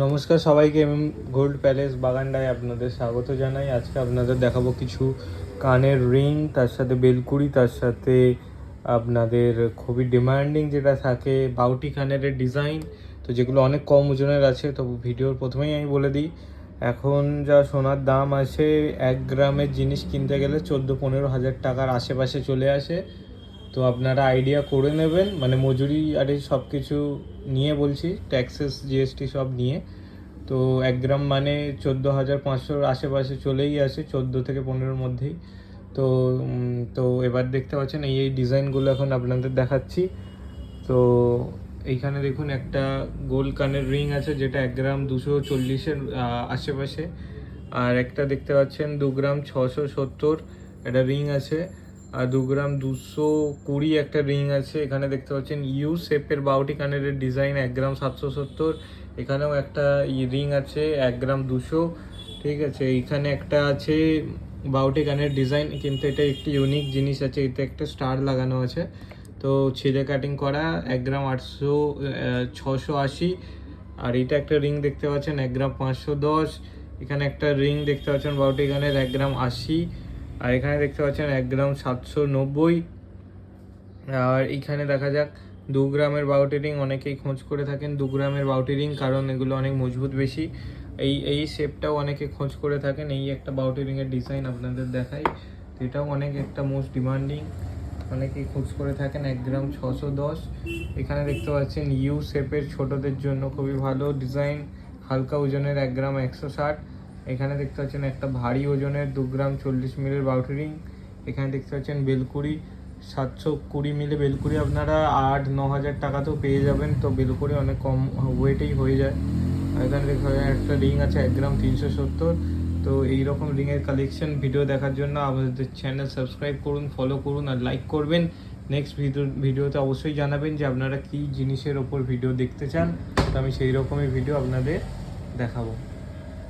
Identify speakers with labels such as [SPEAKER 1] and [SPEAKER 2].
[SPEAKER 1] নমস্কার সবাইকে, gold palace বাগানটায় আপনাদের স্বাগত জানাই। আজকে আপনাদের দেখাবো কিছু কানের রিং, তার সাথে বেলকুড়ি, তার সাথে আপনাদের খুবই ডিমান্ডিং যেটা থাকে বাউটি কানের ডিজাইন, তো যেগুলো অনেক কম ওজনের আছে। তো ভিডিওর প্রথমেই আমি বলে দিই, এখন যা সোনার দাম আছে 1 গ্রামের জিনিস কিনতে গেলে 14-15 হাজার টাকার আশেপাশে চলে আসে। তো আপনারা আইডিয়া করে নেবেন, মানে মজুরি আর এই সব কিছু নিয়ে বলছি, ট্যাক্সেস জিএসটি সব নিয়ে। তো 1 গ্রাম মানে 14,500 আশেপাশে চলেই আসে, 14 থেকে 15-র মধ্যেই। তো তো এবার দেখতে পাচ্ছেন এই ডিজাইনগুলো এখন আপনাদের দেখাচ্ছি। তো এইখানে দেখুন একটা গোল কানের রিং আছে, যেটা 1 গ্রাম 240-এর আশেপাশে। আর একটা দেখতে পাচ্ছেন 2 গ্রাম 670 একটা রিং আছে। আর 2 গ্রাম 220 একটা রিং আছে। এখানে দেখতে পাচ্ছেন ইউ শেপের বাউটি কানের ডিজাইন 1 গ্রাম 770। এখানেও একটা রিং আছে 1 গ্রাম 200। ঠিক আছে, এইখানে একটা আছে বাউটি কানের ডিজাইন, কিন্তু এটা একটি ইউনিক জিনিস আছে, এতে একটা স্টার লাগানো আছে। তো ছিঁড়ে কাটিং করা 1 গ্রাম 800 680। আর এটা একটা রিং দেখতে পাচ্ছেন 1 গ্রাম 510। এখানে একটা রিং দেখতে পাচ্ছেন বাউটি কানের 1 গ্রাম 80। আর এখানে দেখতে পাচ্ছেন 1 গ্রাম 790। আর এইখানে দেখা যাক 2 গ্রামের বাউটি রিং, অনেকেই খোঁজ করে থাকেন 2 গ্রামের বাউটি রিং, কারণ এগুলো অনেক মজবুত বেশি। এই শেপটাও অনেকে খোঁজ করে থাকেন। এই একটা বাউটি রিংয়ের ডিজাইন আপনাদের দেখাই, তো এটাও অনেক একটা মোস্ট ডিমান্ডিং, অনেকেই খোঁজ করে থাকেন 1 গ্রাম 610। এখানে দেখতে পাচ্ছেন ইউ শেপের ছোটদের জন্য খুবই ভালো ডিজাইন, হালকা ওজনের 1 গ্রাম 160। এখানে দেখতে পাচ্ছেন একটা ভারী ওজনের 2 গ্রাম 40 মিলির বাউটি রিং। এখানে দেখতে পাচ্ছেন বেলকুড়ি 720 মিলি বেলকুড়ি, আপনারা 8-9 হাজার টাকাতেও পেয়ে যাবেন। তো বেলকুড়ি অনেক কম ওয়েটেই হয়ে যায়। এখানে দেখতে পাচ্ছেন একটা রিং আছে 1 গ্রাম 370। তো এইরকম রিংয়ের কালেকশন ভিডিও দেখার জন্য আমাদের চ্যানেল সাবস্ক্রাইব করুন, ফলো করুন আর লাইক করবেন। নেক্সট ভিডিওতে অবশ্যই জানাবেন যে আপনারা কী জিনিসের ওপর ভিডিও দেখতে চান, তো আমি সেই রকমই ভিডিও আপনাদের দেখাবো।